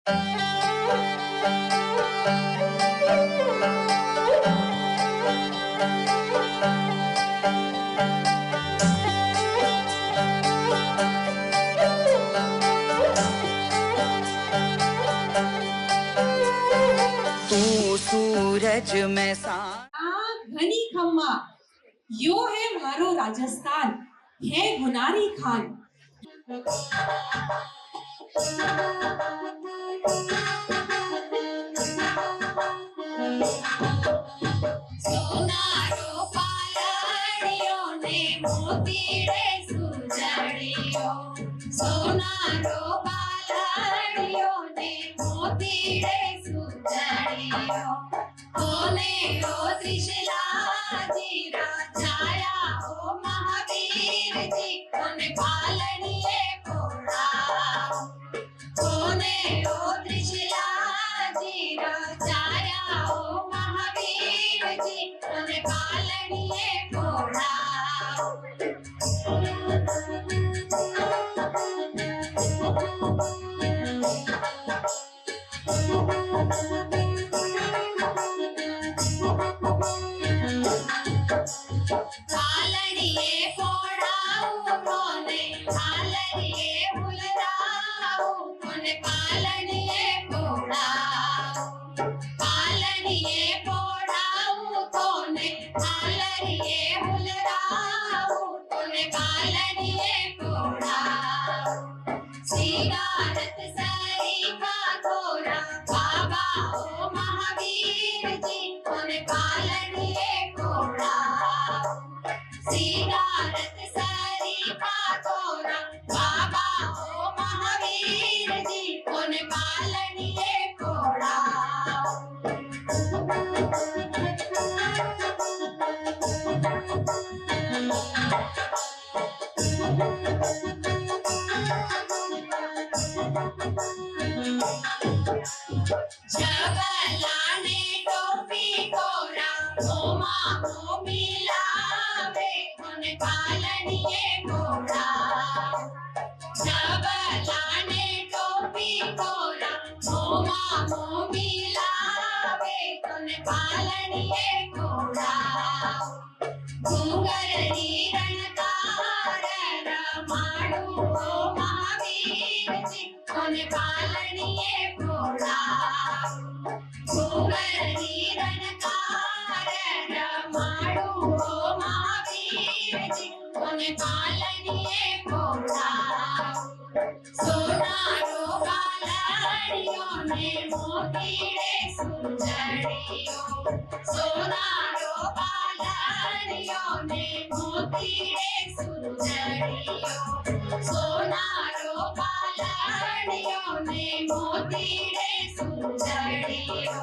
तू सूरज में सा घनी खम्मा यो है मारो राजस्थान है गुनारी खान। सोनारो पालड़ियो ने मोतीड़े सुजड़ियो, सोनारो पालड़ियो ने मोतीड़े सुजड़ियो, कोने ओ त्रिशला जी राजाया ओ महावीर जी कोने पालनिए पोड़ा, कोने ओ त्रिशला जी राजाया ओ महावीर जी कोने पालनिए पोड़ा। पालनिए पोड़ाऊ कोने पालनिए हुलराऊ कोने पालनिए पोड़ाऊ, पालनिए पोड़ाऊ कोने पालनिए हुलराऊ कोने पालनिए पोड़ाऊ, सिगारत सरीफा घोरा बाबा ओ महावीर जी कोने पालनिए पोड़ाऊ, सिगारत सरीफा घोरा बाबा ओ महावीर जी कोने पालनिए पोड़ाऊ। जबलाने टोपी कोरा मोमा मोमी लावे कोने पालनिए पोड़ा, जबलाने टोपी कोरा मोमा मोमी लावे कोने पालनिए पोड़ा, घूंघरनी रणकार रमाडू ओ महावीर जी कोने पालनिए पोड़ा, घूंघरनी रणकार रमाडू ओ महावीर जी कोने पालनिए पोड़ा, सोनारो पालड़ियो ने मोतीड़े सुजड़ियो, सोनारो पालड़ियो ने मोतीड़े सुजड़ियो, सोनारो पालड़ियो ने मोतीड़े सुजड़ियो।